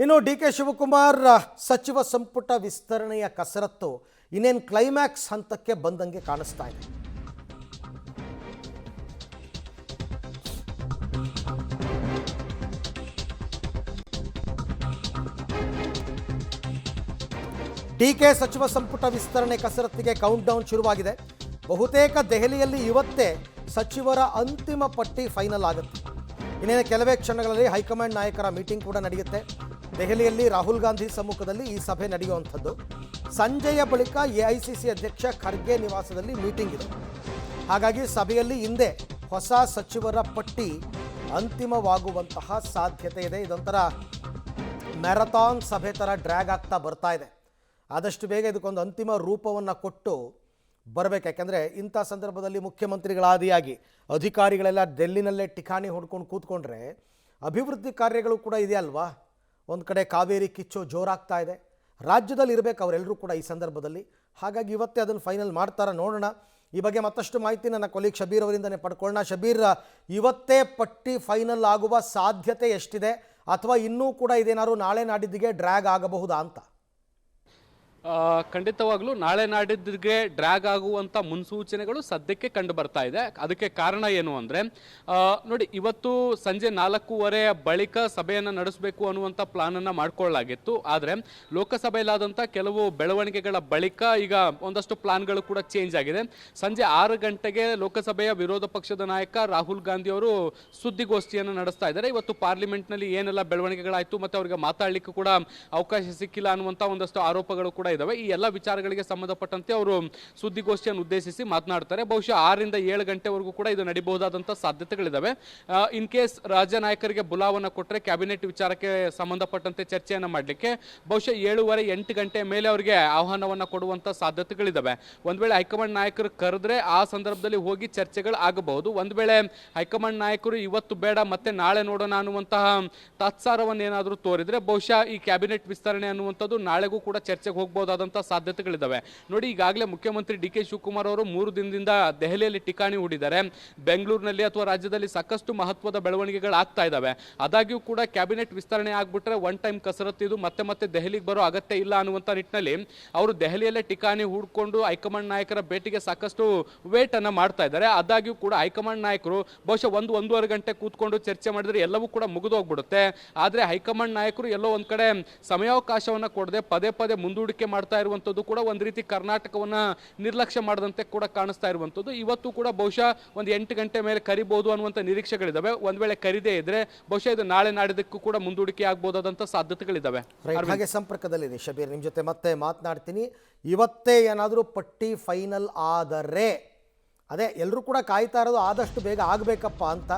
ಇನ್ನು ಡಿ.ಕೆ. ಶಿವಕುಮಾರ್ ಸಚಿವ ಸಂಪುಟ ವಿಸ್ತರಣೆಯ ಕಸರತ್ತು ಇನ್ನೇನು ಕ್ಲೈಮ್ಯಾಕ್ಸ್ ಹಂತಕ್ಕೆ ಬಂದಂಗೆ ಕಾಣಿಸ್ತಾ ಇದೆ. ಡಿ.ಕೆ. ಸಚಿವ ಸಂಪುಟ ವಿಸ್ತರಣೆ ಕಸರತ್ತಿಗೆ ಕೌಂಟ್ ಡೌನ್ ಶುರುವಾಗಿದೆ. ಬಹುತೇಕ ದೆಹಲಿಯಲ್ಲಿ ಇವತ್ತೇ ಸಚಿವರ ಅಂತಿಮ ಪಟ್ಟಿ ಫೈನಲ್ ಆಗುತ್ತೆ. ಇನ್ನೇನು ಕೆಲವೇ ಕ್ಷಣಗಳಲ್ಲಿ ಹೈಕಮಾಂಡ್ ನಾಯಕರ ಮೀಟಿಂಗ್ ಕೂಡ ನಡೆಯುತ್ತೆ. ದೆಹಲಿಯಲ್ಲಿ ರಾಹುಲ್ ಗಾಂಧಿ ಸಮ್ಮುಖದಲ್ಲಿ ಈ ಸಭೆ ನಡೆಯುವಂಥದ್ದು. ಸಂಜೆಯ ಬಳಿಕ ಎಐಸಿಸಿ ಅಧ್ಯಕ್ಷ ಖರ್ಗೆ ನಿವಾಸದಲ್ಲಿ ಮೀಟಿಂಗ್ ಇದೆ. ಹಾಗಾಗಿ ಸಭೆಯಲ್ಲಿ ಹಿಂದೆ ಹೊಸ ಸಚಿವರ ಪಟ್ಟಿ ಅಂತಿಮವಾಗುವಂತಹ ಸಾಧ್ಯತೆ ಇದೆ. ಇದೊಂಥರ ಮ್ಯಾರಥಾನ್ ಸಭೆ ಥರ ಡ್ರ್ಯಾಗ್ ಆಗ್ತಾ ಬರ್ತಾ ಇದೆ. ಆದಷ್ಟು ಬೇಗ ಇದಕ್ಕೊಂದು ಅಂತಿಮ ರೂಪವನ್ನು ಕೊಟ್ಟು ಬರಬೇಕು. ಯಾಕೆಂದರೆ ಇಂಥ ಸಂದರ್ಭದಲ್ಲಿ ಮುಖ್ಯಮಂತ್ರಿಗಳಾದಿಯಾಗಿ ಅಧಿಕಾರಿಗಳೆಲ್ಲ ಡೆಲ್ಲಿನಲ್ಲೇ ಠಿಕಾಣಿ ಹೊಡ್ಕೊಂಡು ಕೂತ್ಕೊಂಡ್ರೆ ಅಭಿವೃದ್ಧಿ ಕಾರ್ಯಗಳು ಕೂಡ ಇದೆಯಲ್ವಾ. ಒಂದು ಕಡೆ ಕಾವೇರಿ ಕಿಚ್ಚು ಜೋರಾಗ್ತಾ ಇದೆ. ರಾಜ್ಯದಲ್ಲಿ ಇರಬೇಕು ಅವರೆಲ್ಲರೂ ಕೂಡ ಈ ಸಂದರ್ಭದಲ್ಲಿ. ಹಾಗಾಗಿ ಇವತ್ತೇ ಅದನ್ನು ಫೈನಲ್ ಮಾಡ್ತಾರ ನೋಡೋಣ. ಈ ಬಗ್ಗೆ ಮತ್ತಷ್ಟು ಮಾಹಿತಿ ನನ್ನ ಕೊಲೀಗ್ ಶಬೀರ್ ಅವರಿಂದನೇ ಪಡ್ಕೊಳ್ಳೋಣ. ಶಬೀರ್, ಇವತ್ತೇ ಪಟ್ಟಿ ಫೈನಲ್ ಆಗುವ ಸಾಧ್ಯತೆ ಎಷ್ಟಿದೆ, ಅಥವಾ ಇನ್ನೂ ಕೂಡ ಇದೇನಾದ್ರು ನಾಳೆ ನಾಡಿದ್ದಿಗೆ ಡ್ರ್ಯಾಗ್ ಆಗಬಹುದಾ ಅಂತ? ಖಂಡಿತವಾಗ್ಲೂ ನಾಳೆ ನಾಡಿದ್ದಿಗೆ ಡ್ರ್ಯಾಗ್ ಆಗುವಂಥ ಮುನ್ಸೂಚನೆಗಳು ಸದ್ಯಕ್ಕೆ ಕಂಡು ಬರ್ತಾ ಇದೆ. ಅದಕ್ಕೆ ಕಾರಣ ಏನು ಅಂದರೆ ನೋಡಿ, ಇವತ್ತು ಸಂಜೆ 4:15 ಬಳಿಕ ಸಭೆಯನ್ನು ನಡೆಸಬೇಕು ಅನ್ನುವಂಥ ಪ್ಲಾನನ್ನು ಮಾಡ್ಕೊಳ್ಳಲಾಗಿತ್ತು. ಆದರೆ ಲೋಕಸಭೆಯಲ್ಲಾದಂಥ ಕೆಲವು ಬೆಳವಣಿಗೆಗಳ ಬಳಿಕ ಈಗ ಒಂದಷ್ಟು ಪ್ಲಾನ್ಗಳು ಕೂಡ ಚೇಂಜ್ ಆಗಿದೆ. ಸಂಜೆ 6 ಗಂಟೆಗೆ ಲೋಕಸಭೆಯ ವಿರೋಧ ಪಕ್ಷದ ನಾಯಕ ರಾಹುಲ್ ಗಾಂಧಿ ಅವರು ಸುದ್ದಿಗೋಷ್ಠಿಯನ್ನು ನಡೆಸ್ತಾ ಇದ್ದಾರೆ. ಇವತ್ತು ಪಾರ್ಲಿಮೆಂಟ್ನಲ್ಲಿ ಏನೆಲ್ಲ ಬೆಳವಣಿಗೆಗಳಾಯಿತು ಮತ್ತು ಅವರಿಗೆ ಮಾತಾಡಲಿಕ್ಕೆ ಕೂಡ ಅವಕಾಶ ಸಿಕ್ಕಿಲ್ಲ ಅನ್ನುವಂಥ ಒಂದಷ್ಟು ಆರೋಪಗಳು ಕೂಡ ಇದಾವೆ. ಈ ಎಲ್ಲ ವಿಚಾರಗಳಿಗೆ ಸಂಬಂಧಪಟ್ಟಂತೆ ಅವರು ಸುದ್ದಿಗೋಷ್ಠಿಯನ್ನು ಉದ್ದೇಶಿಸಿ ಮಾತನಾಡ್ತಾರೆ. ಬಹುಶಃ 6 ರಿಂದ 7 ಗಂಟೆವರೆಗೂ ಕೂಡ ಇದು ನಡೀಬಹುದಾದಂಥ ಸಾಧ್ಯತೆಗಳಿದಾವೆ. ಇನ್ ಕೇಸ್ ರಾಜ್ಯ ನಾಯಕರಿಗೆ ಬುಲಾವನ್ನ ಕೊಟ್ಟರೆ ಕ್ಯಾಬಿನೆಟ್ ವಿಚಾರಕ್ಕೆ ಸಂಬಂಧಪಟ್ಟಂತೆ ಚರ್ಚೆಯನ್ನು ಮಾಡಲಿಕ್ಕೆ ಬಹುಶಃ 7:30 8 ಗಂಟೆ ಮೇಲೆ ಅವರಿಗೆ ಆಹ್ವಾನವನ್ನು ಕೊಡುವಂಥ ಸಾಧ್ಯತೆಗಳಿದಾವೆ. ಒಂದು ವೇಳೆ ಹೈಕಮಾಂಡ್ ನಾಯಕರು ಕರೆದ್ರೆ ಆ ಸಂದರ್ಭದಲ್ಲಿ ಹೋಗಿ ಚರ್ಚೆಗಳು ಆಗಬಹುದು. ಒಂದು ವೇಳೆ ಹೈಕಮಾಂಡ್ ನಾಯಕರು ಇವತ್ತು ಬೇಡ ಮತ್ತೆ ನಾಳೆ ನೋಡೋಣ ಅನ್ನುವಂತಹ ತಾತ್ಸಾರವನ್ನು ಏನಾದರೂ ತೋರಿದ್ರೆ ಬಹುಶಃ ಈ ಕ್ಯಾಬಿನೆಟ್ ವಿಸ್ತರಣೆ ಅನ್ನುವಂಥದ್ದು ನಾಳೆಗೂ ಕೂಡ ಚರ್ಚೆಗೆ ಹೋಗಬಹುದಾದಂಥ ಸಾಧ್ಯತೆಗಳಿದ್ದಾವೆ. ನೋಡಿ, ಈಗಾಗಲೇ ಮುಖ್ಯಮಂತ್ರಿ ಡಿ.ಕೆ. ಶಿವಕುಮಾರ್ ಅವರು 3 ದಿನದಿಂದ ದೆಹಲಿಯಲ್ಲಿ ಠಿಕಾಣಿ ಹೂಡಿದ್ದಾರೆ. ಬೆಂಗಳೂರಿನಲ್ಲಿ ಅಥವಾ ರಾಜ್ಯದಲ್ಲಿ ಸಾಕಷ್ಟು ಮಹತ್ವದ ಬೆಳವಣಿಗೆಗಳು ಆಗ್ತಾ ಇದ್ದಾವೆ. ಆದಾಗ್ಯೂ ಕೂಡ ಕ್ಯಾಬಿನೆಟ್ ವಿಸ್ತರಣೆ ಆಗ್ಬಿಟ್ರೆ ಒನ್ ಟೈಮ್ ಕಸರತ್ತು, ಇದು ಮತ್ತೆ ದೆಹಲಿಗೆ ಬರೋ ಅಗತ್ಯ ಇಲ್ಲ ಅನ್ನುವಂಥ ನಿಟ್ಟಿನಲ್ಲಿ ಅವರು ದೆಹಲಿಯಲ್ಲೇ ಠಿಕಾಣಿ ಹೂಡ್ಕೊಂಡು ಹೈಕಮಾಂಡ್ ನಾಯಕರ ಭೇಟಿಗೆ ಸಾಕಷ್ಟು ವೇಟ್ ಅನ್ನ ಮಾಡ್ತಾ ಇದ್ದಾರೆ. ಆದಾಗ್ಯೂ ಕೂಡ ಹೈಕಮಾಂಡ್ ನಾಯಕರು ಬಹುಶಃ 1-1.5 ಗಂಟೆ ಕೂತ್ಕೊಂಡು ಚರ್ಚೆ ಮಾಡಿದ್ರೆ ಎಲ್ಲವೂ ಕೂಡ ಮುಗಿದೋಗ್ಬಿಡುತ್ತೆ. ಆದರೆ ಹೈಕಮಾಂಡ್ ನಾಯಕರು ಎಲ್ಲೋ ಒಂದ್ ಕಡೆ ಸಮಯಾವಕಾಶವನ್ನ ಕೊಡದೆ ಪದೇ ಮುಂದೂಡಿಕೆ ಮಾಡ್ತಾ ಇರುವಂಥದ್ದು ಕೂಡ ಒಂದು ರೀತಿ ಕರ್ನಾಟಕವನ್ನ ನಿರ್ಲಕ್ಷ್ಯ ಮಾಡದಂತೆ ಕೂಡ ಕಾಣಿಸ್ತಾ ಇರುವಂಥದ್ದು. ಇವತ್ತು ಕೂಡ ಬಹುಶಃ ಒಂದು 8 ಗಂಟೆ ಮೇಲೆ ಕರಿಬಹುದು ಅನ್ನುವಂಥ ನಿರೀಕ್ಷೆಗಳಿದ್ದಾವೆ. ಒಂದ್ ವೇಳೆ ಕರಿದೇ ಇದ್ರೆ ಬಹುಶಃ ಇದು ನಾಳೆ ನಾಡಿದ್ದಕ್ಕೂ ಕೂಡ ಮುಂದೂಡಿಕೆ ಆಗಬಹುದಾದಂಥ ಸಾಧ್ಯತೆಗಳಿದ್ದಾವೆ. ಹಾಗೆ ಸಂಪರ್ಕದಲ್ಲಿದೆ ಶಬೀರ್, ನಿಮ್ಮ ಜೊತೆ ಮತ್ತೆ ಮಾತನಾಡ್ತೀನಿ. ಇವತ್ತೇ ಏನಾದರೂ ಪಟ್ಟಿ ಫೈನಲ್ ಆದರೆ, ಅದೇ ಎಲ್ಲರೂ ಕೂಡ ಕಾಯ್ತಾ ಇರೋದು ಆದಷ್ಟು ಬೇಗ ಆಗಬೇಕಪ್ಪ ಅಂತ.